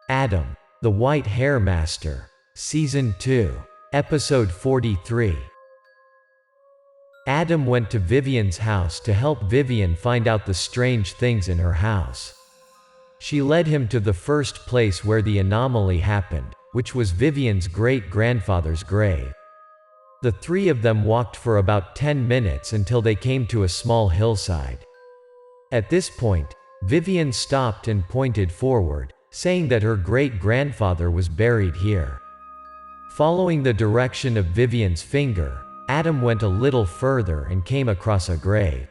Adam, the White Hair Master, Season 2, Episode 43. Adam went to Vivian's house to help Vivian find out the strange things in her house. She led him to the first place where the anomaly happened, which was Vivian's great-grandfather's grave. The three of them walked for about 10 minutes until they came to a small hillside. At this point, Vivian stopped and pointed forward, saying that her great-grandfather was buried here. Following the direction of Vivian's finger, Adam went a little further and came across a grave.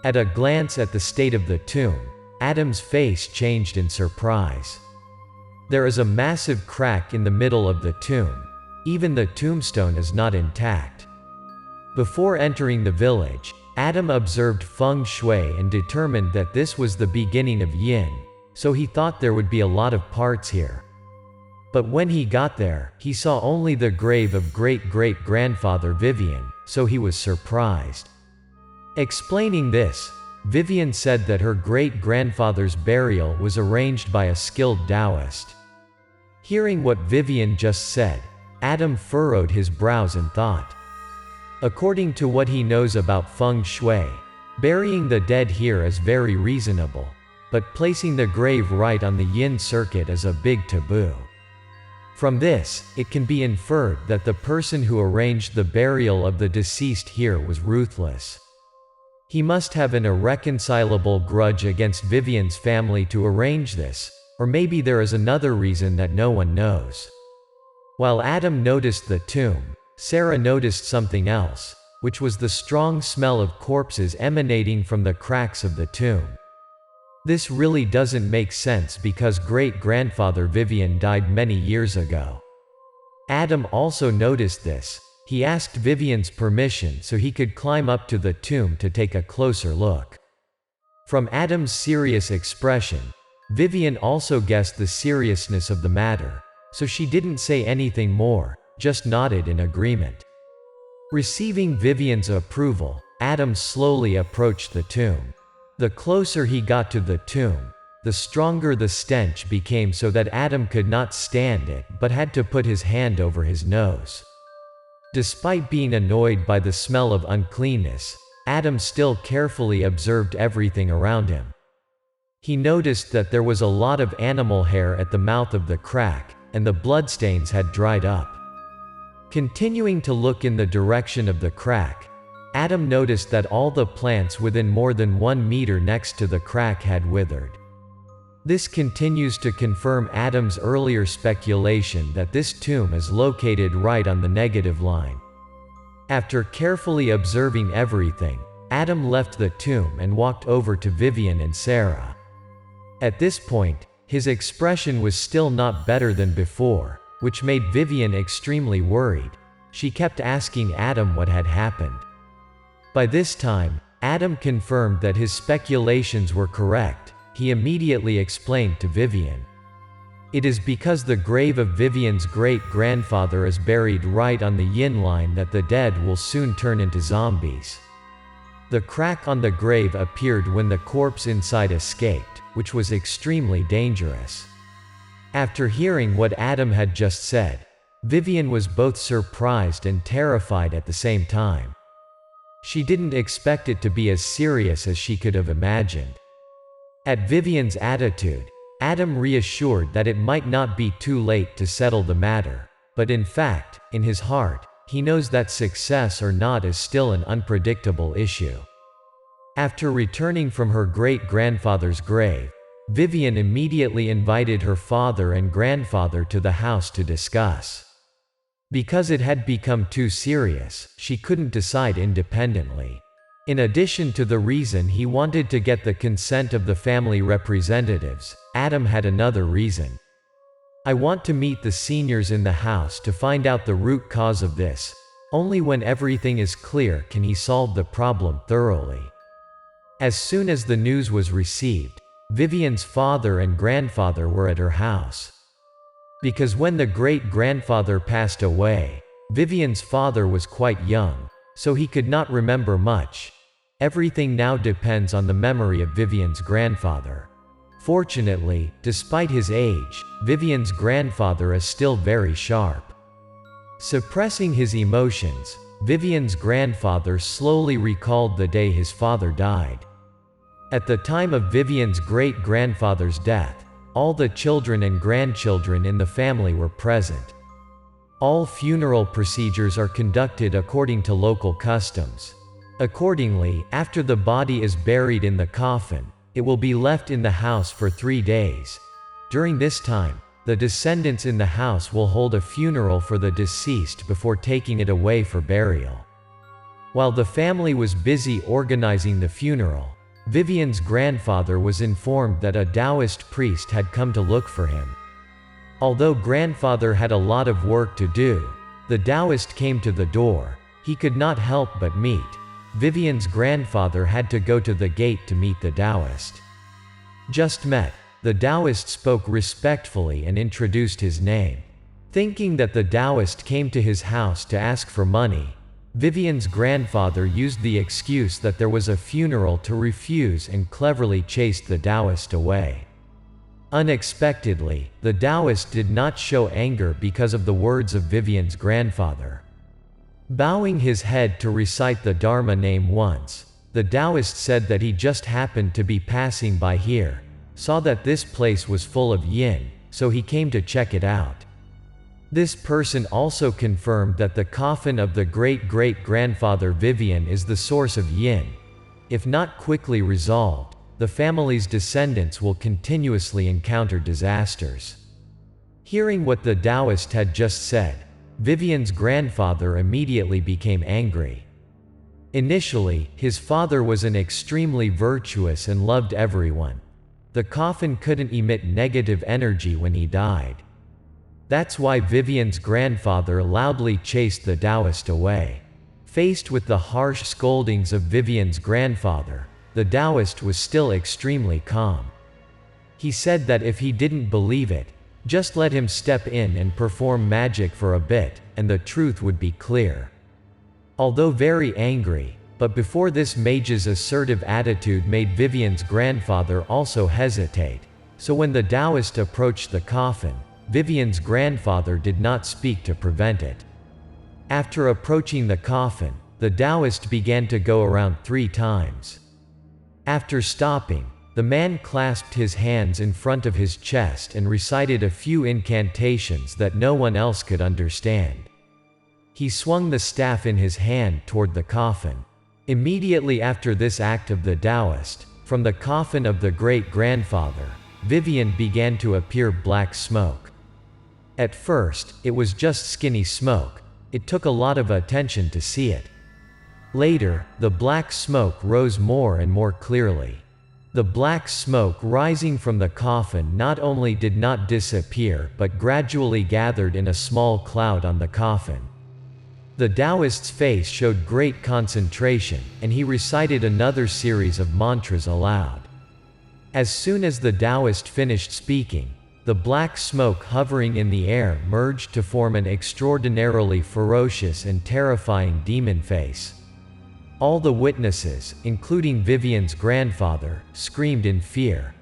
At a glance at the state of the tomb, Adam's face changed in surprise. There is a massive crack in the middle of the tomb. Even the tombstone is not intact. Before entering the village, Adam observed feng shui and determined that this was the beginning of yin, so he thought there would be a lot of parts here. But when he got there, he saw only the grave of great-great-grandfather Vivian, so he was surprised. Explaining this, Vivian said that her great-grandfather's burial was arranged by a skilled Taoist. Hearing what Vivian just said, Adam furrowed his brows in thought. According to what he knows about feng shui, burying the dead here is very reasonable, but placing the grave right on the yin circuit is a big taboo. From this, it can be inferred that the person who arranged the burial of the deceased here was ruthless. He must have an irreconcilable grudge against Vivian's family to arrange this, or maybe there is another reason that no one knows. While Adam noticed the tomb, Sarah noticed something else, which was the strong smell of corpses emanating from the cracks of the tomb. This really doesn't make sense because great-grandfather Vivian died many years ago. Adam also noticed this. He asked Vivian's permission so he could climb up to the tomb to take a closer look. From Adam's serious expression, Vivian also guessed the seriousness of the matter, so she didn't say anything more, just nodded in agreement. Receiving Vivian's approval, Adam slowly approached the tomb. The closer he got to the tomb, the stronger the stench became so that Adam could not stand it but had to put his hand over his nose. Despite being annoyed by the smell of uncleanness, Adam still carefully observed everything around him. He noticed that there was a lot of animal hair at the mouth of the crack, and the bloodstains had dried up. Continuing to look in the direction of the crack, Adam noticed that all the plants within more than 1 meter next to the crack had withered. This continues to confirm Adam's earlier speculation that this tomb is located right on the negative line. After carefully observing everything, Adam left the tomb and walked over to Vivian and Sarah. At this point, his expression was still not better than before, which made Vivian extremely worried. She kept asking Adam what had happened. By this time, Adam confirmed that his speculations were correct. He immediately explained to Vivian. It is because the grave of Vivian's great-grandfather is buried right on the yin line that the dead will soon turn into zombies. The crack on the grave appeared when the corpse inside escaped, which was extremely dangerous. After hearing what Adam had just said, Vivian was both surprised and terrified at the same time. She didn't expect it to be as serious as she could have imagined. At Vivian's attitude, Adam reassured that it might not be too late to settle the matter, but in fact, in his heart, he knows that success or not is still an unpredictable issue. After returning from her great-grandfather's grave, Vivian immediately invited her father and grandfather to the house to discuss. Because it had become too serious, she couldn't decide independently. In addition to the reason he wanted to get the consent of the family representatives, Adam had another reason. I want to meet the seniors in the house to find out the root cause of this. Only when everything is clear can he solve the problem thoroughly. As soon as the news was received, Vivian's father and grandfather were at her house. Because when the great-grandfather passed away, Vivian's father was quite young, so he could not remember much. Everything now depends on the memory of Vivian's grandfather. Fortunately, despite his age, Vivian's grandfather is still very sharp. Suppressing his emotions, Vivian's grandfather slowly recalled the day his father died. At the time of Vivian's great-grandfather's death, all the children and grandchildren in the family were present. All funeral procedures are conducted according to local customs. Accordingly, after the body is buried in the coffin, it will be left in the house for 3 days. During this time, the descendants in the house will hold a funeral for the deceased before taking it away for burial. While the family was busy organizing the funeral, Vivian's grandfather was informed that a Taoist priest had come to look for him. Although grandfather had a lot of work to do, the Taoist came to the door. He could not help but meet. Vivian's grandfather had to go to the gate to meet the Taoist. Just met, the Taoist spoke respectfully and introduced his name. Thinking that the Taoist came to his house to ask for money, Vivian's grandfather used the excuse that there was a funeral to refuse and cleverly chased the Taoist away. Unexpectedly, the Taoist did not show anger because of the words of Vivian's grandfather. Bowing his head to recite the Dharma name once, the Taoist said that he just happened to be passing by here, saw that this place was full of yin, so he came to check it out. This person also confirmed that the coffin of the great-great-grandfather Vivian is the source of yin. If not quickly resolved, the family's descendants will continuously encounter disasters. Hearing what the Taoist had just said, Vivian's grandfather immediately became angry. Initially, his father was an extremely virtuous and loved everyone. The coffin couldn't emit negative energy when he died. That's why Vivian's grandfather loudly chased the Taoist away. Faced with the harsh scoldings of Vivian's grandfather, the Taoist was still extremely calm. He said that if he didn't believe it, just let him step in and perform magic for a bit, and the truth would be clear. Although very angry, but before this mage's assertive attitude made Vivian's grandfather also hesitate, so when the Taoist approached the coffin, Vivian's grandfather did not speak to prevent it. After approaching the coffin, the Taoist began to go around 3 times. After stopping, the man clasped his hands in front of his chest and recited a few incantations that no one else could understand. He swung the staff in his hand toward the coffin. Immediately after this act of the Taoist, from the coffin of the great-grandfather, Vivian began to appear black smoke. At first, it was just skinny smoke. It took a lot of attention to see it. Later, the black smoke rose more and more clearly. The black smoke rising from the coffin not only did not disappear but gradually gathered in a small cloud on the coffin. The Taoist's face showed great concentration, and he recited another series of mantras aloud. As soon as the Taoist finished speaking, the black smoke hovering in the air merged to form an extraordinarily ferocious and terrifying demon face. All the witnesses, including Vivian's grandfather, screamed in fear.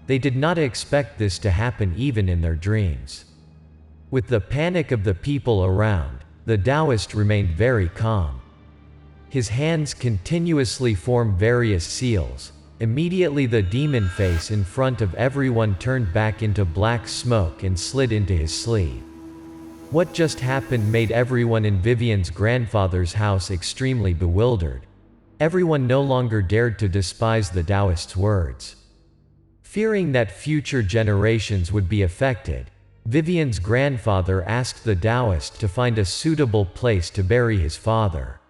They did not expect this to happen even in their dreams. With the panic of the people around, the Taoist remained very calm. His hands continuously formed various seals. Immediately the demon face in front of everyone turned back into black smoke and slid into his sleeve. What just happened made everyone in Vivian's grandfather's house extremely bewildered. Everyone no longer dared to despise the Taoist's words. Fearing that future generations would be affected, Vivian's grandfather asked the Taoist to find a suitable place to bury his father.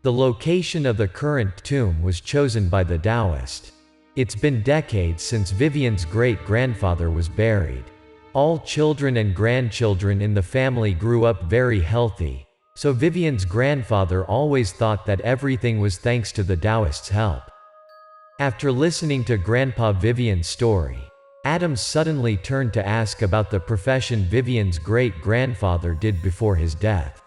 The location of the current tomb was chosen by the Taoist. It's been decades since Vivian's great-grandfather was buried. All children and grandchildren in the family grew up very healthy, so Vivian's grandfather always thought that everything was thanks to the Taoist's help. After listening to Grandpa Vivian's story, Adam suddenly turned to ask about the profession Vivian's great-grandfather did before his death.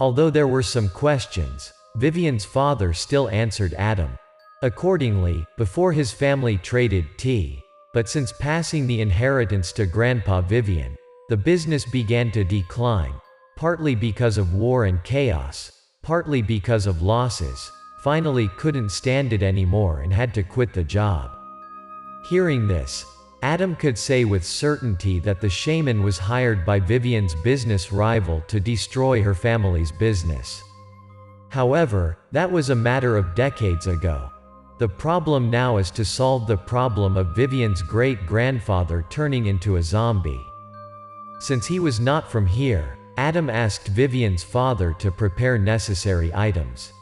Although there were some questions, Vivian's father still answered Adam. Accordingly, before his family traded tea, But since passing the inheritance to Grandpa Vivian, the business began to decline, partly because of war and chaos, partly because of losses. Finally couldn't stand it anymore and had to quit the job. Hearing this, Adam could say with certainty that the shaman was hired by Vivian's business rival to destroy her family's business. However, that was a matter of decades ago. The problem now is to solve the problem of Vivian's great-grandfather turning into a zombie. Since he was not from here, Adam asked Vivian's father to prepare necessary items.